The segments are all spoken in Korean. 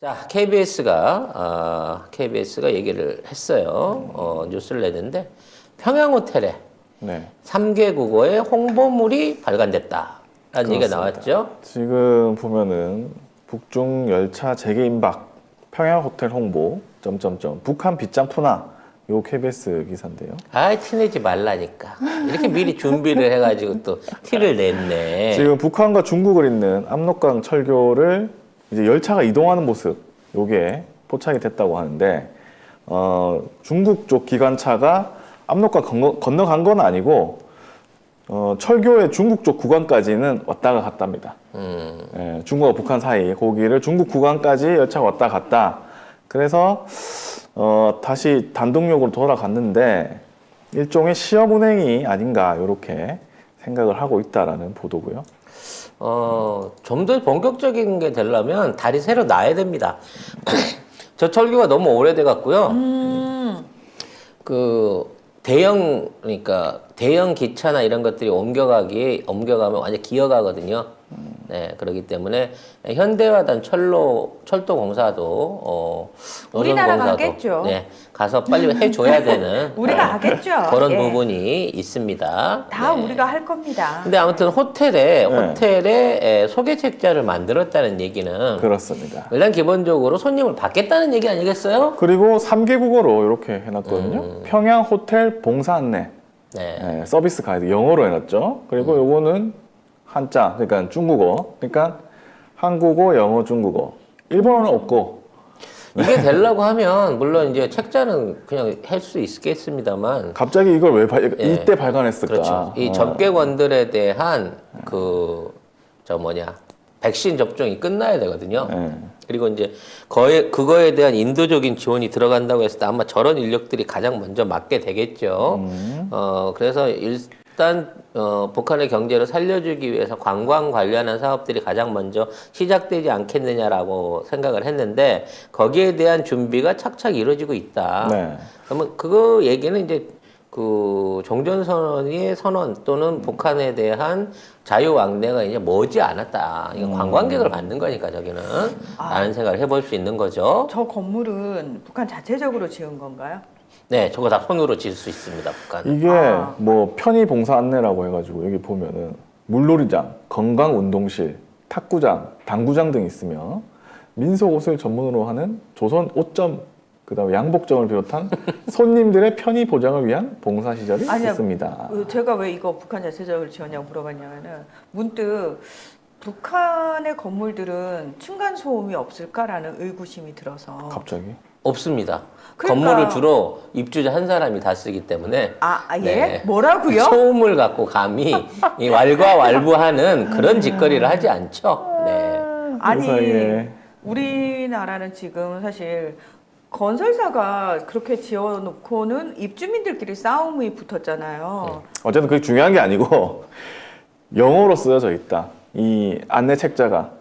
자, KBS가 얘기를 했어요. 뉴스를 냈는데 평양 호텔에 네. 3개 국어의 홍보물이 발간됐다라는 얘기가 그렇습니다. 나왔죠. 지금 보면은 북중 열차 재개 임박, 평양 호텔 홍보, 북한 빗장 푸나, 요 KBS 기사인데요. 아이, 티내지 말라니까. 이렇게 미리 준비를 해가지고 또 티를 냈네. 지금 북한과 중국을 잇는 압록강 철교를 이제 열차가 이동하는 모습, 요게 포착이 됐다고 하는데, 중국 쪽 기관차가 압록강 건너간 건 아니고, 철교의 중국 쪽 구간까지는 왔다가 갔답니다. 예, 중국과 북한 사이 거기를 중국 구간까지 열차가 왔다 갔다. 그래서 다시 단동력으로 돌아갔는데 일종의 시험 운행이 아닌가 이렇게 생각을 하고 있다라는 보도고요. 좀 더 본격적인 게 되려면 다리 새로 놔야 됩니다. 저 철교가 너무 오래돼 갖고요. 그러니까 대형 기차나 이런 것들이 옮겨가면 완전 기어가거든요. 네, 그렇기 때문에 현대화된 철도공사도 우리나라가 노선공사도, 하겠죠. 네, 가서 빨리 해줘야 되는 우리가 하겠죠. 그런 예. 부분이 있습니다. 다 네. 우리가 할 겁니다. 근데 아무튼 호텔에 소개책자를 만들었다는 얘기는 그렇습니다. 일단 기본적으로 손님을 받겠다는 얘기 아니겠어요? 그리고 3개 국어로 이렇게 해놨거든요. 평양 호텔 봉사 안내, 네. 예, 서비스 가이드 영어로 해놨죠. 그리고 요거는 한자, 그러니까 중국어, 그러니까 한국어, 영어, 중국어, 일본어는 없고. 이게 되려고 하면 물론 이제 책자는 그냥 할 수 있겠습니다만 갑자기 이걸 왜 예. 이때 발간했을까? 그렇죠. 이 접객원들에 대한 백신 접종이 끝나야 되거든요. 예. 그리고 이제 그거에 대한 인도적인 지원이 들어간다고 했을 때 아마 저런 인력들이 가장 먼저 맡게 되겠죠. 그래서 일단 북한의 경제를 살려주기 위해서 관광 관련한 사업들이 가장 먼저 시작되지 않겠느냐라고 생각을 했는데 거기에 대한 준비가 착착 이루어지고 있다. 네. 그러면 그거 얘기는 이제 그 종전선언의 선언 또는 북한에 대한 자유왕래가 이제 머지 않았다. 이거 관광객을 받는 거니까 저기는 라는 생각을 해볼 수 있는 거죠. 저 건물은 북한 자체적으로 지은 건가요? 네, 저거 다 손으로 지을 수 있습니다, 북한은. 이게 뭐 편의 봉사 안내라고 해가지고 여기 보면은 물놀이장, 건강운동실, 탁구장, 당구장 등이 있으며 민속 옷을 전문으로 하는 조선 옷점, 그다음에 양복점을 비롯한 손님들의 편의 보장을 위한 봉사 시설이 있습니다. 제가 왜 이거 북한 자체적으로 지었냐고 물어봤냐면은 문득 북한의 건물들은 층간 소음이 없을까라는 의구심이 들어서. 갑자기? 없습니다. 그러니까- 건물을 주로 입주자 한 사람이 다 쓰기 때문에 예? 네. 뭐라고요? 소음을 갖고 감히 이 왈가왈부하는 그런 짓거리를 하지 않죠. 네. 아니 세상에. 우리나라는 지금 사실 건설사가 그렇게 지어놓고는 입주민들끼리 싸움이 붙었잖아요. 어쨌든 그게 중요한 게 아니고 영어로 쓰여져 있다. 이 안내 책자가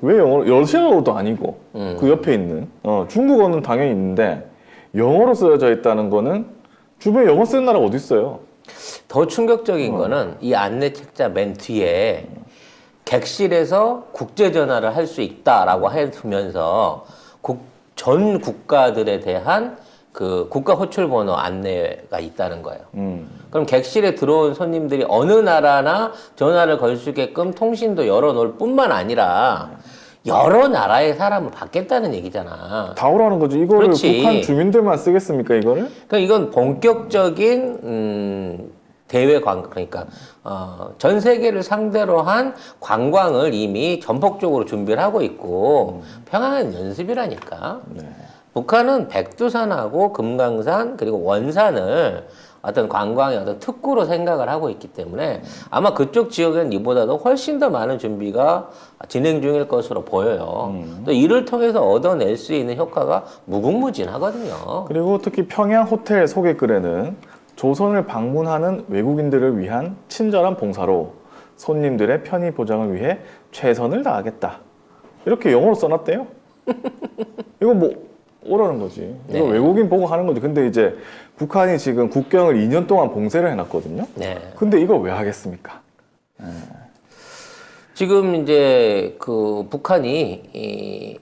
왜 영어로? 러시아어도 아니고 그 옆에 있는 중국어는 당연히 있는데 영어로 쓰여져 있다는 거는 주변에 영어 쓰는 나라가 어디 있어요? 더 충격적인 거는 이 안내 책자 맨 뒤에 객실에서 국제 전화를 할 수 있다라고 해두면서 전 국가들에 대한 그 국가 호출 번호 안내가 있다는 거예요. 그럼 객실에 들어온 손님들이 어느 나라나 전화를 걸 수 있게끔 통신도 열어놓을 뿐만 아니라 여러 나라의 사람을 받겠다는 얘기잖아. 다 오라는 거죠. 이거를 그렇지. 북한 주민들만 쓰겠습니까, 이거를? 그러니까 이건 본격적인 대외 관광, 그러니까 전 세계를 상대로 한 관광을 이미 전폭적으로 준비를 하고 있고 평양은 연습이라니까. 네. 북한은 백두산하고 금강산 그리고 원산을 어떤 관광의 어떤 특구로 생각을 하고 있기 때문에 아마 그쪽 지역에는 이보다도 훨씬 더 많은 준비가 진행 중일 것으로 보여요. 또 이를 통해서 얻어낼 수 있는 효과가 무궁무진하거든요. 그리고 특히 평양 호텔 소개글에는 조선을 방문하는 외국인들을 위한 친절한 봉사로 손님들의 편의 보장을 위해 최선을 다하겠다. 이렇게 영어로 써놨대요. 이거 뭐 오라는 거지. 이거 네. 외국인 보고 하는 거지. 근데 이제 북한이 지금 국경을 2년 동안 봉쇄를 해놨거든요. 네. 근데 이걸 왜 하겠습니까? 지금 이제 그 북한이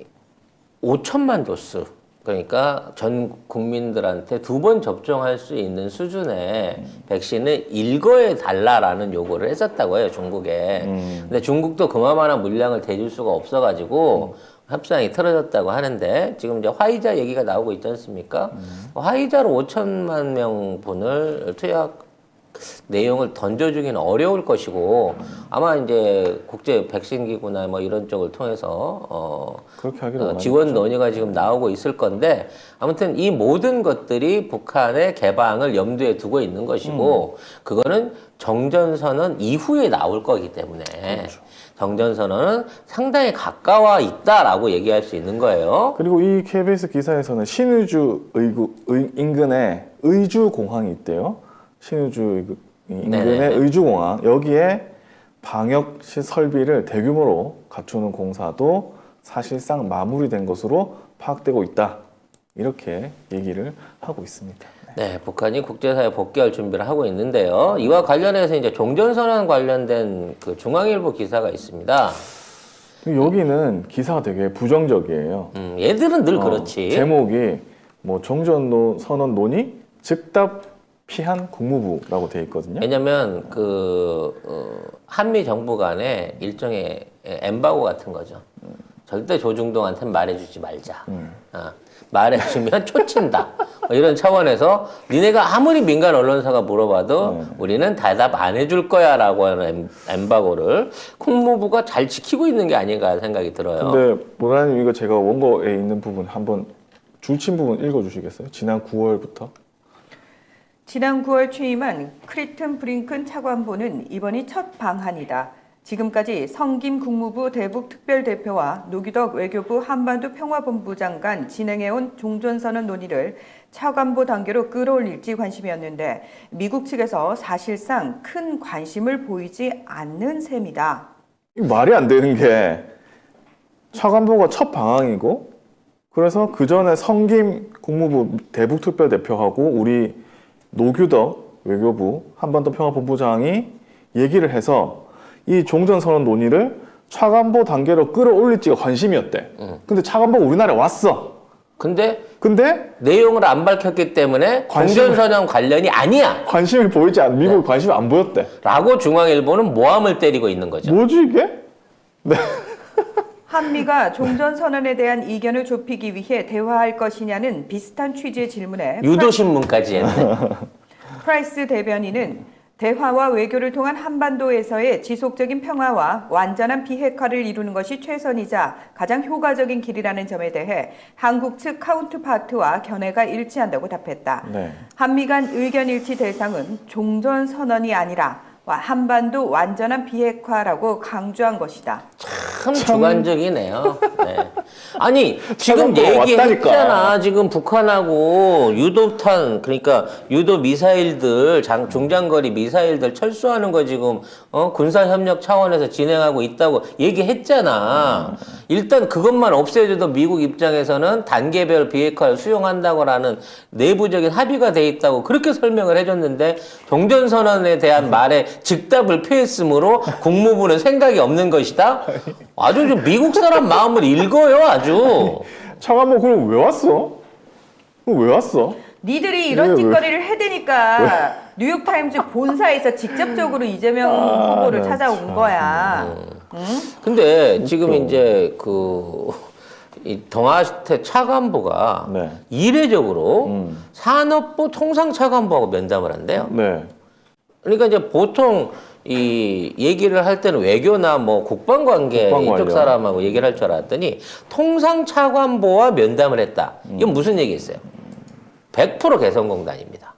5천만 도수. 그러니까 전 국민들한테 2번 접종할 수 있는 수준의 백신을 일거에 달라라는 요구를 했었다고 해요, 중국에. 근데 중국도 그만한 물량을 대줄 수가 없어가지고 협상이 틀어졌다고 하는데 지금 이제 화이자 얘기가 나오고 있지 않습니까? 화이자로 5천만 명 분을 투약 내용을 던져주기는 어려울 것이고 아마 이제 국제 백신 기구나 뭐 이런 쪽을 통해서 그렇게 하기로 지원 논의가 지금 나오고 있을 건데 아무튼 이 모든 것들이 북한의 개방을 염두에 두고 있는 것이고 그거는 정전선언 이후에 나올 거기 때문에 정전선언은 상당히 가까워 있다라고 얘기할 수 있는 거예요. 그리고 이 KBS 기사에서는 신의주 인근에 의주공항이 있대요. 신의주 인근의 네네. 의주공항, 여기에 방역 설비를 대규모로 갖추는 공사도 사실상 마무리된 것으로 파악되고 있다. 이렇게 얘기를 하고 있습니다. 네, 북한이 국제사회 복귀할 준비를 하고 있는데요. 이와 관련해서 이제 종전선언 관련된 그 중앙일보 기사가 있습니다. 여기는 기사가 되게 부정적이에요. 얘들은 늘 그렇지. 제목이 뭐 종전선언 논의 즉답 피한 국무부라고 돼 있거든요. 왜냐면 한미 정부 간에 일종의 엠바고 같은 거죠. 절대 조중동한테는 말해주지 말자. 말해주면 초친다. 뭐 이런 차원에서 니네가 아무리 민간 언론사가 물어봐도 우리는 대답 안 해줄 거야라고 하는 엠바고를 국무부가 잘 지키고 있는 게 아닌가 생각이 들어요. 근데 모라님 이거 제가 원고에 있는 부분 한번 줄친 부분 읽어주시겠어요? 지난 9월부터. 지난 9월 취임한 크리튼 브링큰 차관보는 이번이 첫 방한이다. 지금까지 성김 국무부 대북 특별대표와 노규덕 외교부 한반도 평화본부 장관 진행해온 종전선언 논의를 차관보 단계로 끌어올릴지 관심이었는데 미국 측에서 사실상 큰 관심을 보이지 않는 셈이다. 이 말이 안 되는 게 차관보가 첫 방항이고 그래서 그 전에 성김 국무부 대북 특별대표하고 우리 노규덕 외교부 한반도 평화본부장이 얘기를 해서 이 종전선언 논의를 차관보 단계로 끌어올릴지가 관심이었대. 근데 차관보가 우리나라에 왔어. 근데 근데 내용을 안 밝혔기 때문에 종전선언 관련이 아니야. 관심이 보이지 않, 미국 관심이 안 보였대. 라고 중앙일보는 모함을 때리고 있는 거죠. 뭐지 이게? 네. 한미가 종전선언에 대한 이견을 좁히기 위해 대화할 것이냐는 비슷한 취지의 질문에 유도신문까지 했네. 프라이스 대변인은 대화와 외교를 통한 한반도에서의 지속적인 평화와 완전한 비핵화를 이루는 것이 최선이자 가장 효과적인 길이라는 점에 대해 한국 측 카운트파트와 견해가 일치한다고 답했다. 네. 한미 간 의견 일치 대상은 종전선언이 아니라 한반도 완전한 비핵화라고 강조한 것이다. 참 주관적이네요. 네. 아니 지금 차관보가 얘기했잖아. 왔다니까. 지금 북한하고 유도탄 그러니까 유도 미사일들 중장거리 미사일들 철수하는 거 지금 군사 협력 차원에서 진행하고 있다고 얘기했잖아. 일단 그것만 없애줘도 미국 입장에서는 단계별 비핵화를 수용한다고라는 내부적인 합의가 돼 있다고 그렇게 설명을 해줬는데 종전선언에 대한 말에 즉답을 표했으므로 국무부는 생각이 없는 것이다. 아주 좀 미국 사람 마음을 읽어요, 아주. 차관보 그럼 왜 왔어? 그럼 왜 왔어? 니들이 이런 왜? 짓거리를 해대니까 뉴욕타임즈 본사에서 직접적으로 이재명 후보를 네, 찾아온 참. 거야. 응? 근데 지금 이제 이 동아시태 차관보가 네. 이례적으로 산업부 통상차관보하고 면담을 한대요. 네. 그러니까 이제 보통 이 얘기를 할 때는 외교나 뭐 국방관계 국방 이쪽 관련. 사람하고 얘기를 할 줄 알았더니 통상차관보와 면담을 했다. 이건 무슨 얘기겠어요? 100% 개성공단입니다.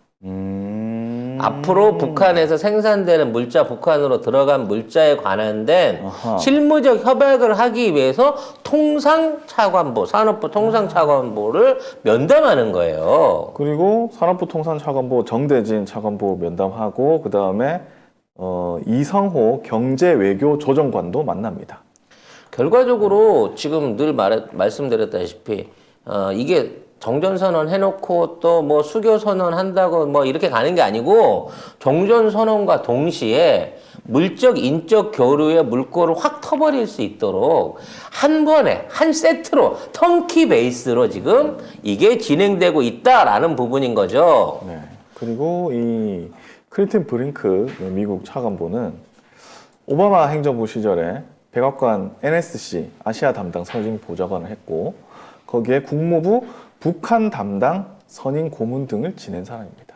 앞으로 북한에서 생산되는 물자, 북한으로 들어간 물자에 관련된 아하. 실무적 협약을 하기 위해서 통상차관보, 산업부 통상차관보를 면담하는 거예요. 그리고 산업부 통상차관보 정대진 차관보 면담하고 그 다음에 이성호 경제외교조정관도 만납니다. 결과적으로 지금 늘 말씀드렸다시피 이게 정전선언 해놓고 또 뭐 수교선언 한다고 뭐 이렇게 가는 게 아니고 종전선언과 동시에 물적, 인적 교류의 물꼬를 확 터버릴 수 있도록 한 번에, 한 세트로, 턴키 베이스로 지금 이게 진행되고 있다라는 부분인 거죠. 네. 그리고 이 크리튼 브링크 미국 차관보는 오바마 행정부 시절에 백악관 NSC 아시아 담당 선임 보좌관을 했고 거기에 국무부 북한 담당 선임 고문 등을 지낸 사람입니다.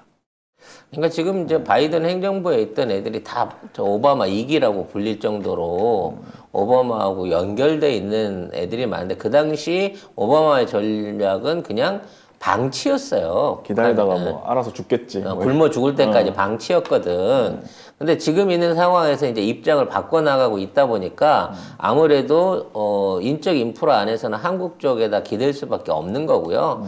그러니까 지금 이제 바이든 행정부에 있던 애들이 다 저 오바마 2기라고 불릴 정도로 오바마하고 연결돼 있는 애들이 많은데 그 당시 오바마의 전략은 그냥 방치였어요. 기다리다가 뭐 알아서 죽겠지. 뭐 굶어 죽을 때까지 방치였거든. 근데 지금 있는 상황에서 이제 입장을 바꿔나가고 있다 보니까 아무래도 인적 인프라 안에서는 한국 쪽에다 기댈 수밖에 없는 거고요.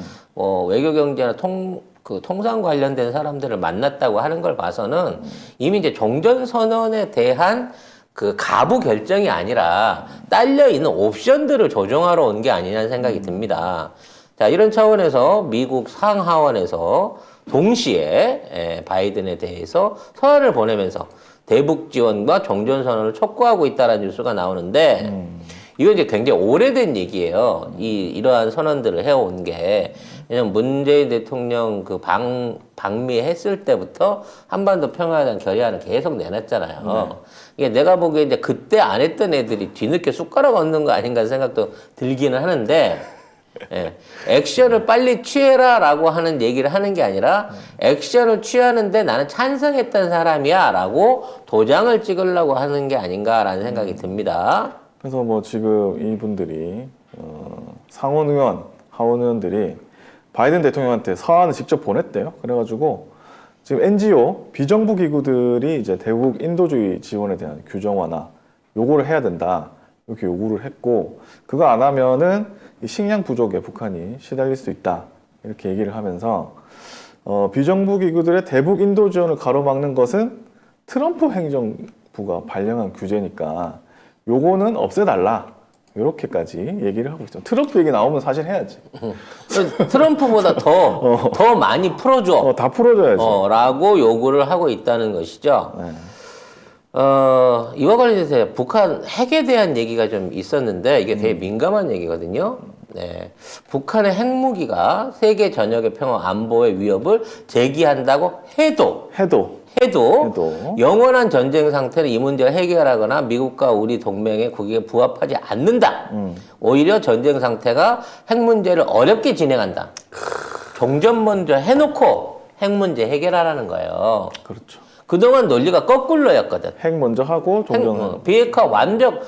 외교 경제나 통상 관련된 사람들을 만났다고 하는 걸 봐서는 이미 이제 종전선언에 대한 그 가부 결정이 아니라 딸려 있는 옵션들을 조정하러 온 게 아니냐는 생각이 듭니다. 자, 이런 차원에서 미국 상하원에서 동시에 바이든에 대해서 서한을 보내면서 대북 지원과 종전선언을 촉구하고 있다는 뉴스가 나오는데 이건 이제 굉장히 오래된 얘기예요. 이러한 선언들을 해온 게. 왜냐면 문재인 대통령 그 방미했을 때부터 한반도 평화에 결의안을 계속 내놨잖아요. 이게 내가 보기에 이제 그때 안 했던 애들이 뒤늦게 숟가락 얹는 거 아닌가 하는 생각도 들기는 하는데, 액션을 빨리 취해라라고 하는 얘기를 하는 게 아니라 액션을 취하는데 나는 찬성했던 사람이야라고 도장을 찍으려고 하는 게 아닌가라는 생각이 듭니다. 그래서 뭐 지금 이분들이 상원 의원, 하원 의원들이 바이든 대통령한테 서한을 직접 보냈대요. 그래가지고 지금 NGO 비정부 기구들이 이제 대북 인도주의 지원에 대한 규정 완화 요거를 해야 된다 이렇게 요구를 했고 그거 안 하면은 이 식량 부족에 북한이 시달릴 수 있다 이렇게 얘기를 하면서 비정부 기구들의 대북 인도 지원을 가로막는 것은 트럼프 행정부가 발령한 규제니까 요거는 없애달라. 이렇게까지 얘기를 하고 있죠. 트럼프 얘기 나오면 사실 해야지. 트럼프보다 더 많이 풀어줘. 다 풀어줘야지. 라고 요구를 하고 있다는 것이죠. 네. 이와 관련해서 북한 핵에 대한 얘기가 좀 있었는데 이게 되게 민감한 얘기거든요. 네. 북한의 핵무기가 세계 전역의 평화 안보의 위협을 제기한다고 해도 영원한 전쟁 상태는 이 문제를 해결하거나 미국과 우리 동맹의 국익에 부합하지 않는다. 오히려 전쟁 상태가 핵 문제를 어렵게 진행한다. 종전 먼저 해놓고 핵 문제 해결하라는 거예요. 그렇죠. 그동안 논리가 거꾸로였거든. 핵 먼저 하고 종전. 비핵화 완전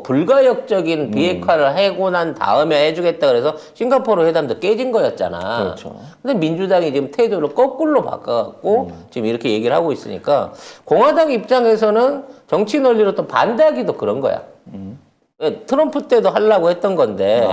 불가역적인 비핵화를 하고 난 다음에 해주겠다 그래서 싱가포르 회담도 깨진 거였잖아. 그렇죠. 근데 민주당이 지금 태도를 거꾸로 바꿔갖고 지금 이렇게 얘기를 하고 있으니까 공화당 입장에서는 정치 논리로 또 반대하기도 그런 거야. 트럼프 때도 하려고 했던 건데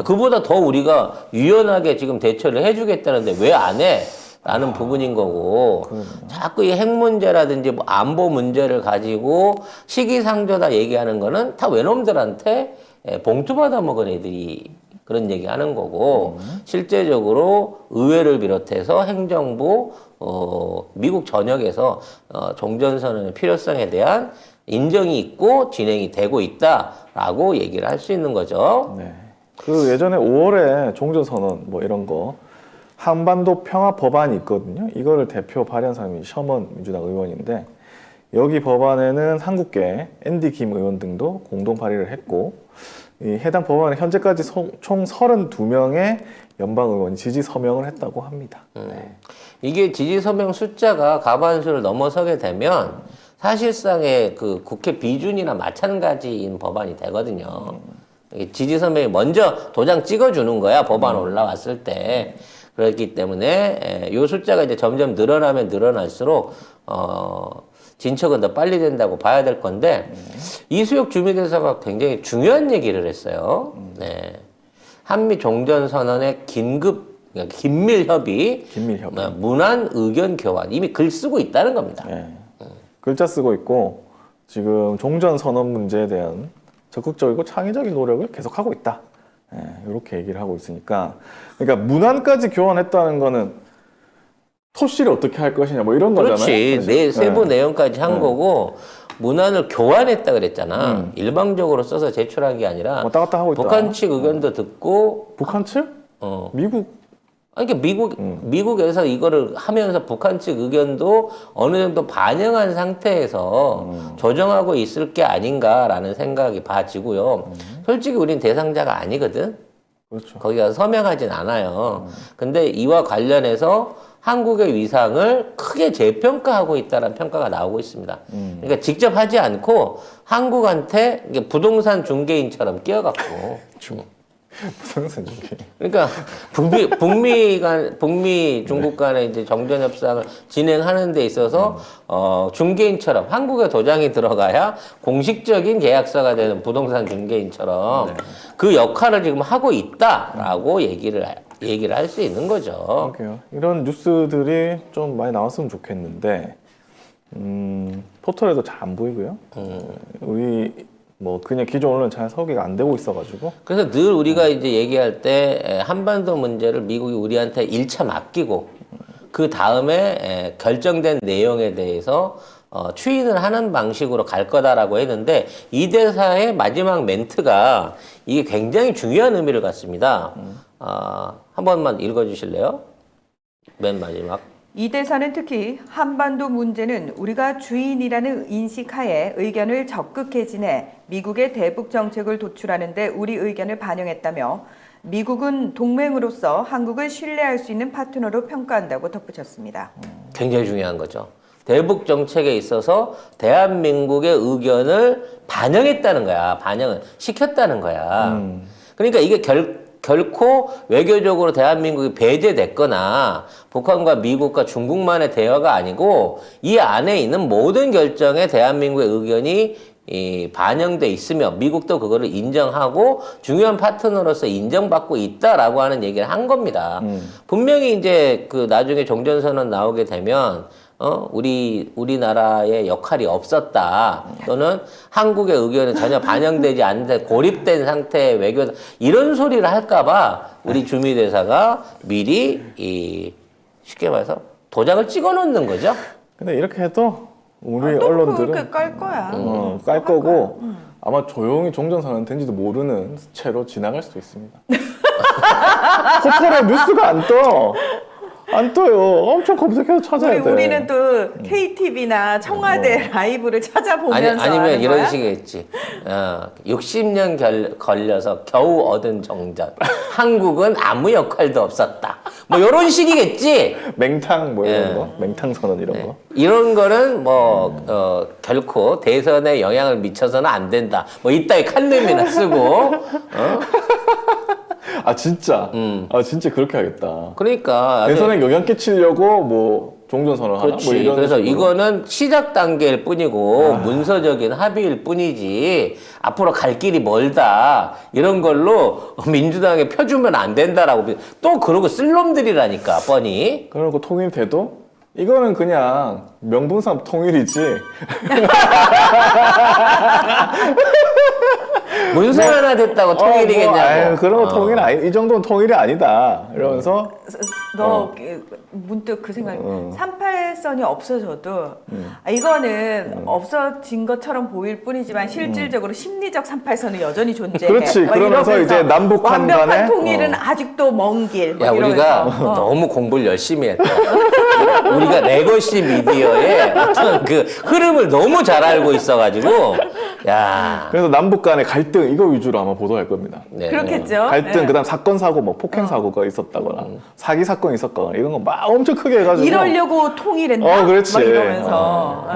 그보다 더 우리가 유연하게 지금 대처를 해주겠다는데 왜 안 해? 라는 부분인 거고 자꾸 이 핵 문제라든지 뭐 안보 문제를 가지고 시기상조다 얘기하는 거는 다 외놈들한테 봉투 받아 먹은 애들이 그런 얘기 하는 거고 실제적으로 의회를 비롯해서 행정부 미국 전역에서 종전선언의 필요성에 대한 인정이 있고 진행이 되고 있다라고 얘기를 할 수 있는 거죠. 네. 그 예전에 5월에 종전선언 뭐 이런 거 한반도 평화 법안이 있거든요. 이거를 대표 발의한 사람이 셔먼 민주당 의원인데 여기 법안에는 한국계 앤디 김 의원 등도 공동 발의를 했고 이 해당 법안에 현재까지 총 32명의 연방 의원이 지지 서명을 했다고 합니다. 네. 이게 지지 서명 숫자가 과반수를 넘어서게 되면 사실상의 그 국회 비준이나 마찬가지인 법안이 되거든요. 지지 서명이 먼저 도장 찍어주는 거야 법안 올라왔을 때. 그렇기 때문에 이 숫자가 이제 점점 늘어나면 늘어날수록 진척은 더 빨리 된다고 봐야 될 건데 이수혁 주미대사가 굉장히 중요한 얘기를 했어요. 네. 한미 종전선언의 긴밀 협의, 문안 의견 교환 이미 글 쓰고 있다는 겁니다. 네. 글자 쓰고 있고 지금 종전선언 문제에 대한 적극적이고 창의적인 노력을 계속하고 있다. 이렇게 얘기를 하고 있으니까, 그러니까 문안까지 교환했다는 거는 토씨를 어떻게 할 것이냐 뭐 이런 거잖아요. 그렇지. 세부 내용까지 한 거고 문안을 교환했다 그랬잖아. 일방적으로 써서 제출한 게 아니라 왔다 갔다 하고 있다. 북한 측 의견도 듣고 북한 측? 미국? 아니, 그러니까 미국에서 이거를 하면서 북한 측 의견도 어느 정도 반영한 상태에서 조정하고 있을 게 아닌가라는 생각이 봐지고요. 솔직히 우린 대상자가 아니거든. 그렇죠. 거기 가서 서명하진 않아요. 근데 이와 관련해서 한국의 위상을 크게 재평가하고 있다는 평가가 나오고 있습니다. 그러니까 직접 하지 않고 한국한테 이게 부동산 중개인처럼 끼어갖고. 부동산 중개. 그러니까 북미 중국 간의 이제 정전 협상을 진행하는 데 있어서 중개인처럼 한국에 도장이 들어가야 공식적인 계약서가 되는 부동산 중개인처럼 그 역할을 지금 하고 있다라고 얘기를 할 수 있는 거죠. 그러게요. 이런 뉴스들이 좀 많이 나왔으면 좋겠는데 포털에도 잘 안 보이고요. 우리 뭐 그냥 기존 언론 잘 소개가 안 되고 있어가지고. 그래서 늘 우리가 이제 얘기할 때 한반도 문제를 미국이 우리한테 1차 맡기고 그 다음에 결정된 내용에 대해서 추인을 하는 방식으로 갈 거다라고 했는데 이 대사의 마지막 멘트가 이게 굉장히 중요한 의미를 갖습니다. 한 번만 읽어주실래요? 맨 마지막. 이 대사는 특히 한반도 문제는 우리가 주인이라는 인식하에 의견을 적극 개진해 미국의 대북 정책을 도출하는 데 우리 의견을 반영했다며 미국은 동맹으로서 한국을 신뢰할 수 있는 파트너로 평가한다고 덧붙였습니다. 굉장히 중요한 거죠. 대북 정책에 있어서 대한민국의 의견을 반영했다는 거야. 반영을 시켰다는 거야. 그러니까 이게 결코 외교적으로 대한민국이 배제됐거나 북한과 미국과 중국만의 대화가 아니고 이 안에 있는 모든 결정에 대한민국의 의견이 반영돼 있으며 미국도 그거를 인정하고 중요한 파트너로서 인정받고 있다라고 하는 얘기를 한 겁니다. 분명히 이제 그 나중에 종전선언 나오게 되면 우리나라의 역할이 없었다. 또는 한국의 의견은 전혀 반영되지 않는데 고립된 상태의 외교, 이런 소리를 할까봐 우리 주미대사가 미리 쉽게 말해서 도장을 찍어 놓는 거죠. 근데 이렇게 해도 우리 또 언론들은 그렇게 깔 거야. 깔 거고 아마 조용히 종전선언 된지도 모르는 채로 지나갈 수도 있습니다. 포털에 뉴스가 안 떠. 안 떠요. 엄청 검색해서 찾아야 돼. 우리는 또 KTV나 청와대 라이브를 찾아보면서 아니면 하는 이런 거야? 식이겠지. 60년 걸려서 겨우 얻은 정전. 한국은 아무 역할도 없었다. 뭐 이런 식이겠지. 맹탕 뭐 이런 거, 맹탕 선언 이런 거. 이런 거는 결코 대선에 영향을 미쳐서는 안 된다. 뭐 이따위 칼럼이나 쓰고. 아 진짜. 아 진짜 그렇게 하겠다. 그러니까 대선에 영향 끼치려고 뭐 종전선언 하나? 그렇지. 뭐 이런 그래서 식으로. 이거는 시작 단계일 뿐이고 문서적인 합의일 뿐이지 앞으로 갈 길이 멀다 이런 걸로 민주당에 펴주면 안 된다라고 또 그러고 쓸 놈들이라니까 뻔히. 그러고 통일돼도 이거는 그냥 명분상 통일이지. 문서 하나 됐다고 통일이겠냐고. 아유, 그런 거 통일 아니, 이 정도는 통일이 아니다. 이러면서 너 문득 그 생각. 38선이 없어져도 이거는 없어진 것처럼 보일 뿐이지만 실질적으로 심리적 38선은 여전히 존재해. 그렇지. 막 그러면서 이러면서 이제 남북한 완벽한 간에 통일은 아직도 먼 길. 막 야, 우리가 이러면서. 너무 공부를 열심히 했다. 우리가 레거시 미디어의 어떤 그 흐름을 너무 잘 알고 있어가지고, 야. 그래서 남북 간의 갈등 이거 위주로 아마 보도할 겁니다. 네. 그렇겠죠. 갈등 네. 그다음 사건 사고 뭐 폭행 사고가 있었다거나 사기 사건이 있었거나 이런 거 막 엄청 크게 해가지고 이러려고 통일했나? 그렇지. 막 이러면서.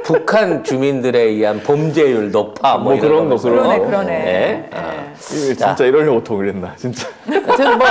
북한 주민들에 의한 범죄율 높아 뭐, 뭐 이런 그런 거, 거면서. 그런 거. 그러네. 네. 진짜 이러려고 통일했나 진짜. 하여튼 뭐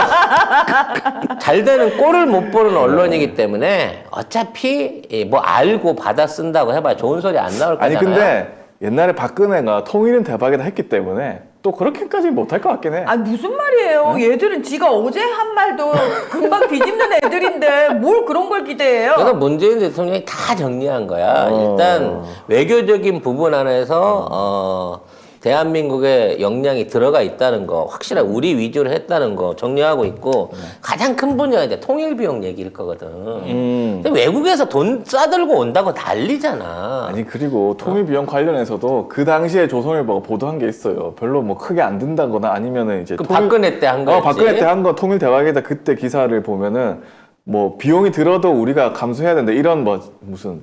잘 되는 꼴을 못 보는 언론이기 때문에 어차피 뭐 알고 받아 쓴다고 해봐야 좋은 소리 안 나올 거잖아요. 아니 근데 옛날에 박근혜가 통일은 대박이다 했기 때문에 또 그렇게까지 못할 것 같긴 해. 아 무슨 말이에요? 얘들은 지가 어제 한 말도 금방 뒤집는 애들인데 뭘 그런 걸 기대해요? 그래서 문재인 대통령이 다 정리한 거야. 일단 외교적인 부분 안에서 대한민국의 역량이 들어가 있다는 거, 확실하게 우리 위주로 했다는 거 정리하고 있고 가장 큰 분야가 이제 통일 비용 얘기일 거거든. 근데 외국에서 돈 싸들고 온다고 난리잖아. 아니 그리고 통일 비용 관련해서도 그 당시에 조선일보가 보도한 게 있어요. 별로 뭐 크게 안 든다거나 아니면은 이제 그 박근혜 때 한 거였지. 박근혜 때 한 거 통일 대박이다 그때 기사를 보면은 뭐 비용이 들어도 우리가 감수해야 된다 이런 뭐 무슨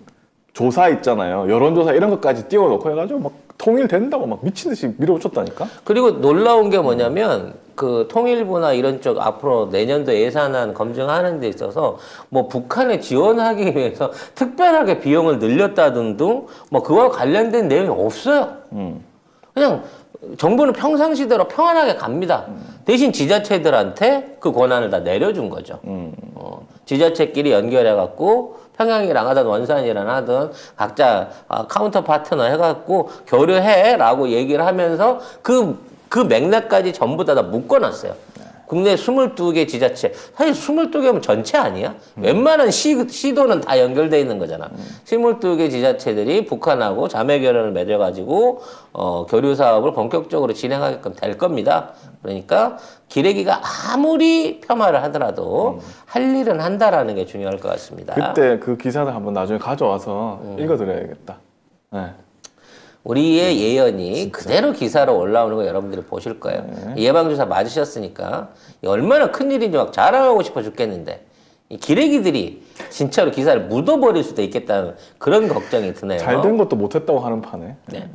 조사 있잖아요. 여론조사 이런 것까지 띄워놓고 해가지고 막 통일된다고 막 미친 듯이 밀어붙였다니까. 그리고 놀라운 게 뭐냐면 그 통일부나 이런 쪽 앞으로 내년도 예산안 검증하는 데 있어서 뭐 북한에 지원하기 위해서 특별하게 비용을 늘렸다든 등 뭐 그와 관련된 내용이 없어요. 그냥 정부는 평상시대로 평안하게 갑니다. 대신 지자체들한테 그 권한을 다 내려준 거죠. 지자체끼리 연결해갖고 평양이랑 하든 원산이랑 하든 각자 카운터 파트너 해갖고 교류해라고 얘기를 하면서 그 맥락까지 전부 다 묶어놨어요. 국내 22개 지자체, 사실 22개면 전체 아니야? 웬만한 시도는 다 연결돼 있는 거잖아. 22개 지자체들이 북한하고 자매 결연을 맺어가지고 교류 사업을 본격적으로 진행하게끔 될 겁니다. 그러니까 기레기가 아무리 폄하를 하더라도 할 일은 한다라는 게 중요할 것 같습니다. 그때 그 기사를 한번 나중에 가져와서 읽어드려야겠다. 네. 우리의 예언이 그대로 기사로 올라오는 거 여러분들이 보실 거예요. 예방주사 맞으셨으니까 얼마나 큰일인지 막 자랑하고 싶어 죽겠는데 이 기레기들이 진짜로 기사를 묻어버릴 수도 있겠다는 그런 걱정이 드네요. 잘 된 것도 못했다고 하는 판에. 네.